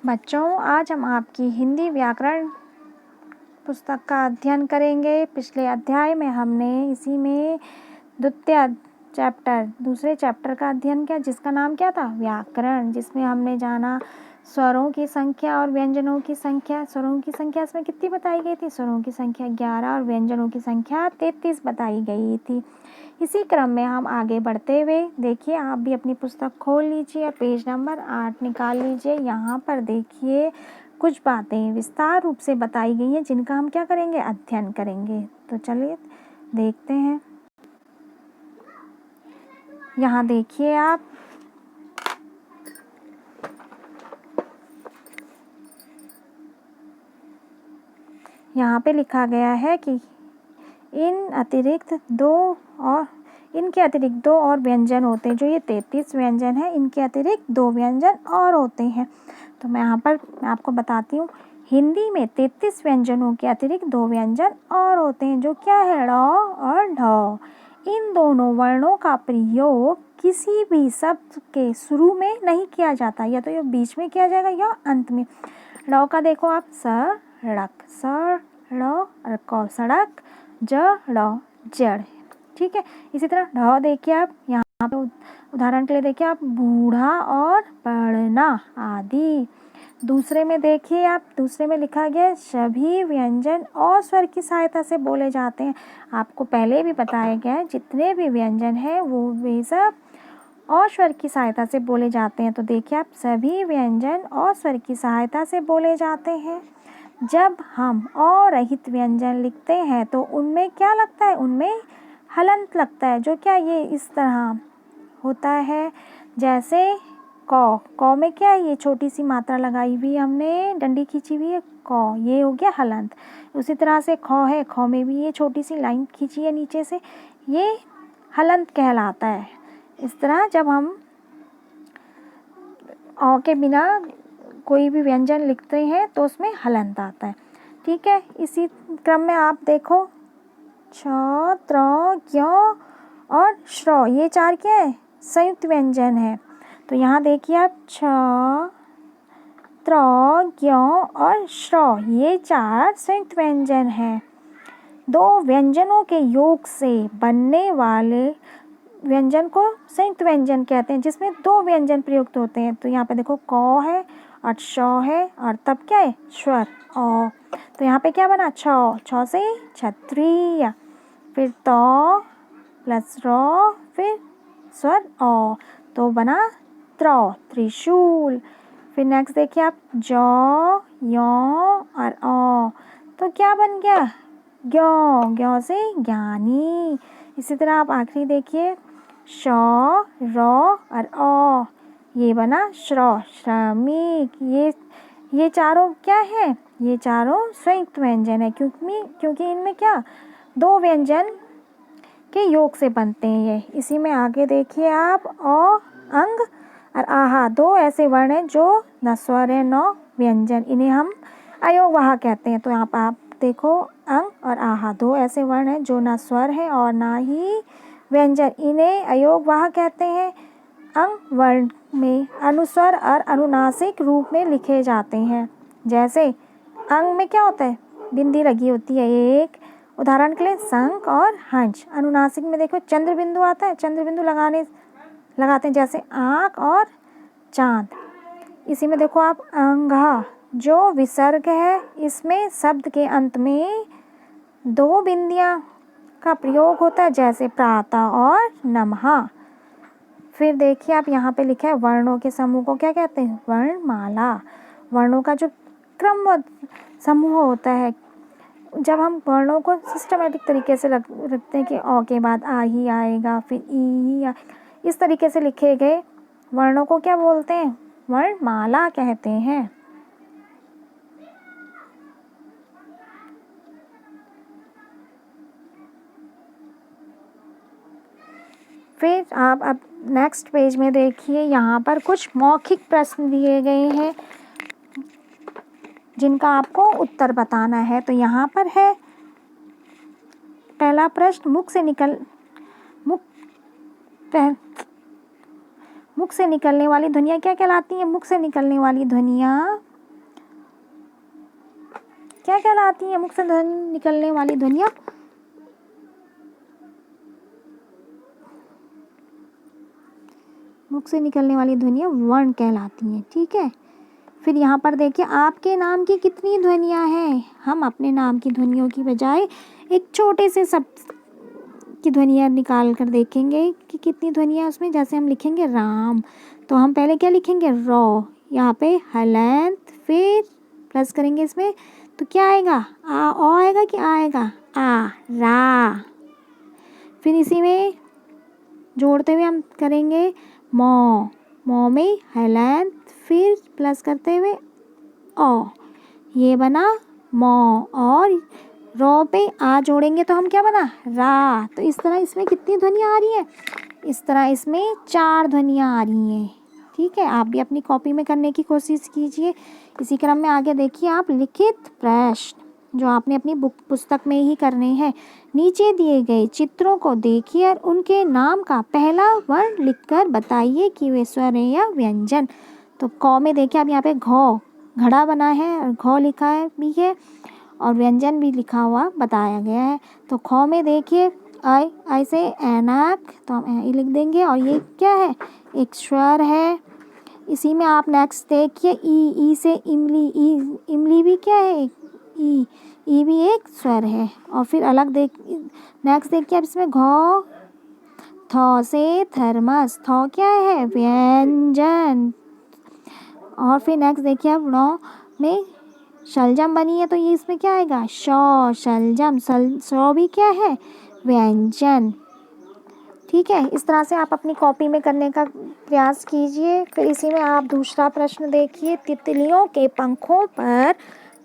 बच्चों, आज हम आपकी हिंदी व्याकरण पुस्तक का अध्ययन करेंगे। पिछले अध्याय में हमने इसी में दूसरे चैप्टर का अध्ययन किया, जिसका नाम क्या था? व्याकरण, जिसमें हमने जाना स्वरों की संख्या और व्यंजनों की संख्या। स्वरों की संख्या इसमें कितनी बताई गई थी? स्वरों की संख्या 11 और व्यंजनों की संख्या 33 बताई गई थी। इसी क्रम में हम आगे बढ़ते हुए, देखिए आप भी अपनी पुस्तक खोल लीजिए, पेज नंबर 8 निकाल लीजिए। यहाँ पर देखिए कुछ बातें विस्तार रूप से बताई गई हैं, जिनका हम क्या करेंगे? अध्ययन करेंगे। तो चलिए देखते हैं। यहाँ देखिए आप, यहाँ पे लिखा गया है कि इनके अतिरिक्त दो और व्यंजन होते हैं। जो ये 33 व्यंजन है, इनके अतिरिक्त 2 व्यंजन और होते हैं। तो मैं यहाँ पर आपको बताती हूँ, हिंदी में 33 व्यंजनों के अतिरिक्त 2 व्यंजन और होते हैं, जो क्या है? ड़ और ढ। इन दोनों वर्णों का प्रयोग किसी भी शब्द के शुरू में नहीं किया जाता, या तो ये बीच में किया जाएगा या अंत में। ड़ का देखो आप, सड़क, स ड़ और क सड़क, ज ड़ जड़। ठीक है। इसी तरह ढ देखिए आप, यहाँ पे उदाहरण के लिए देखिए आप, बूढ़ा और पढ़ना आदि। दूसरे में देखिए आप, दूसरे में लिखा गया है, सभी व्यंजन और स्वर की सहायता से बोले जाते हैं। आपको पहले भी बताया गया है, जितने भी व्यंजन हैं वे सब और स्वर की सहायता से बोले जाते हैं। तो देखिए आप, सभी व्यंजन और स्वर की सहायता से बोले जाते हैं। जब हम अ रहित व्यंजन लिखते हैं तो उनमें क्या लगता है? उनमें हलंत लगता है, जो क्या ये इस तरह होता है। जैसे क में क्या है? ये छोटी सी मात्रा लगाई हुई हमने, डंडी खींची हुई है, क, ये हो गया हलंत। उसी तरह से ख है, ख में भी ये छोटी सी लाइन खींची है नीचे से, ये हलंत कहलाता है। इस तरह जब हम अ के बिना कोई भी व्यंजन लिखते हैं तो उसमें हलंत आता है। ठीक है। इसी क्रम में आप देखो, छ, त्र, ज्ञ और श्र, ये 4 क्या है? संयुक्त व्यंजन है। तो यहाँ देखिए आप, छ, त्र, ज्ञ और श्र, ये 4 संयुक्त व्यंजन हैं। 2 व्यंजनों के योग से बनने वाले व्यंजन को संयुक्त व्यंजन कहते हैं, जिसमें 2 व्यंजन प्रयुक्त होते हैं। तो यहाँ पे देखो, क है और श है और तब क्या है? स्वर अ। तो यहाँ पे क्या बना? छ, छ से क्षत्रिय, फिर त प्लस र, फिर स्वर अ, तो बना त्र, त्रिशूल। फिर नेक्स्ट देखिए आप, ज, य और अ, तो क्या बन गया? ज्ञ, ज्ञ से ज्ञानी। इसी तरह आप आखिरी देखिए, श, र और अ, ये बना श्र, श्रमिक। ये चारों क्या है? ये चारों संयुक्त व्यंजन है, क्योंकि इनमें क्या? 2 व्यंजन के योग से बनते हैं ये। इसी में आगे देखिए आप, अ, अंग और आहा, 2 ऐसे वर्ण हैं जो न स्वर है न व्यंजन, इन्हें हम अयोगवाह कहते हैं। तो यहाँ पर आप देखो, अंग और आहा 2 ऐसे वर्ण हैं जो ना स्वर है और ना ही व्यंजन, इन्हें अयोगवाह कहते हैं। अंग वर्ण में अनुस्वर और अनुनासिक रूप में लिखे जाते हैं। जैसे अंग में क्या होता है? बिंदी लगी होती है एक, उदाहरण के लिए शंख और हंस। अनुनासिक में देखो, चंद्र बिंदु आता है, चंद्र बिंदु लगाते हैं, जैसे आँख और चाँद। इसी में देखो आप, अंगहा जो विसर्ग है, इसमें शब्द के अंत में 2 बिंदियाँ का प्रयोग होता है, जैसे प्रातः और नमः। फिर देखिए आप, यहाँ पे लिखा है, वर्णों के समूह को क्या कहते हैं? वर्णमाला। वर्णों का जो क्रमबद्ध समूह होता है, जब हम वर्णों को सिस्टमेटिक तरीके से रखते हैं कि अ के बाद आ ही आएगा, फिर ई ही इस तरीके से लिखे गए वर्णों को क्या बोलते हैं? वर्णमाला कहते हैं। फिर आप अब नेक्स्ट पेज में देखिए, यहाँ पर कुछ मौखिक प्रश्न दिए गए हैं, जिनका आपको उत्तर बताना है। तो यहाँ पर है पहला प्रश्न, मुख से निकलने वाली ध्वनियाँ क्या कहलाती हैं? मुख से निकलने वाली ध्वनियाँ क्या कहलाती हैं मुख से निकलने वाली ध्वनियाँ? मुख से निकलने वाली ध्वनियाँ वर्ण कहलाती हैं। ठीक है, फिर यहाँ पर देखिए आपके नाम की कितनी ध्वनियाँ हैं। हम अपने नाम की ध्वनियों की बजाय एक छोटे से शब्द की ध्वनियाँ निकाल कर देखेंगे कि कितनी ध्वनियाँ उसमें। जैसे हम लिखेंगे राम, तो हम पहले क्या लिखेंगे? रॉ, यहाँ पे हलंत, फिर प्लस करेंगे इसमें, तो क्या आएगा? आ, ओ आएगा कि आएगा? आ, रा। फिर इसी में जोड़ते हुए हम करेंगे मौ, मौ में हलंत, फिर प्लस करते हुए ओ, ये बना मौ। और रॉ पे आ जोड़ेंगे तो हम क्या बना? रा। तो इस तरह इसमें कितनी ध्वनियाँ आ रही हैं? इस तरह इसमें 4 ध्वनियाँ आ रही हैं। ठीक है, आप भी अपनी कॉपी में करने की कोशिश कीजिए। इसी क्रम में आगे देखिए आप लिखित प्रश्न जो आपने अपनी पुस्तक में ही करने हैं। नीचे दिए गए चित्रों को देखिए और उनके नाम का पहला वर्ण लिखकर बताइए कि वे स्वर हैं या व्यंजन। तो क में देखिए आप यहाँ पे घ, घड़ा बना है और घ लिखा है भी है और व्यंजन भी लिखा हुआ बताया गया है। तो ख में देखिए आई से ऐनक, तो हम ई लिख देंगे और ये क्या है? एक स्वर है। इसी में आप नेक्स्ट देखिए ई से इमली, इमली भी क्या है? ई भी एक स्वर है। और फिर अलग नेक्स्ट देखिए आप इसमें घ, थ से थर्मस, थ क्या है? व्यंजन। और फिर नेक्स्ट देखिए आप ण में शलजम बनी है, तो ये इसमें क्या आएगा? श, शलजम। स भी क्या है? व्यंजन। ठीक है, इस तरह से आप अपनी कॉपी में करने का प्रयास कीजिए। फिर इसी में आप दूसरा प्रश्न देखिए। तितलियों के पंखों पर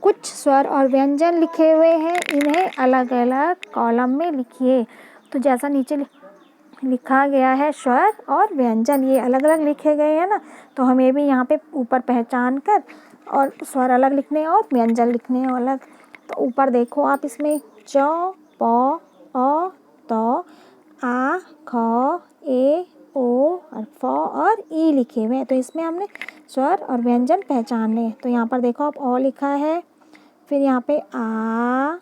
कुछ स्वर और व्यंजन लिखे हुए हैं, इन्हें अलग अलग कॉलम में लिखिए। तो जैसा नीचे लिखा गया है स्वर और व्यंजन, ये अलग अलग लिखे गए हैं ना, तो हमें भी यहाँ पे ऊपर पहचान कर और स्वर अलग लिखने और व्यंजन लिखने अलग। तो ऊपर देखो आप इसमें च, प, अ, त, आ, ख, ए, ओ और फ और ई लिखे हुए हैं। तो इसमें हमने स्वर और व्यंजन पहचाने हैं। तो यहाँ पर देखो आप ओ लिखा है, फिर यहाँ पे आ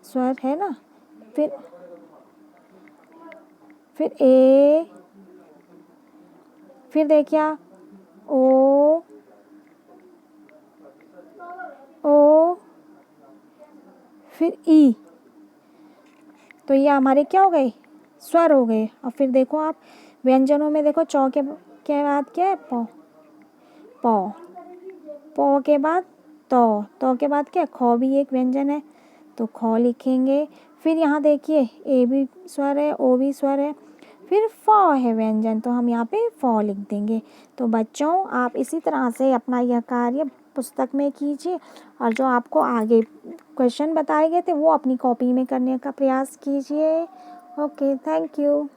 स्वर है ना, फिर ए, फिर देखिए ओ, फिर ई। तो ये हमारे क्या हो गए? स्वर हो गए। और फिर देखो आप व्यंजनों में देखो चौ के बाद क्या है? प, प के बाद तो के बाद क्या? ख भी एक व्यंजन है, तो ख लिखेंगे। फिर यहाँ देखिए ए भी स्वर है, ओ भी स्वर है, फिर फ है व्यंजन, तो हम यहाँ पे फ लिख देंगे। तो बच्चों आप इसी तरह से अपना यह कार्य पुस्तक में कीजिए और जो आपको आगे क्वेश्चन बताए गए थे वो अपनी कॉपी में करने का प्रयास कीजिए। Okay, thank you.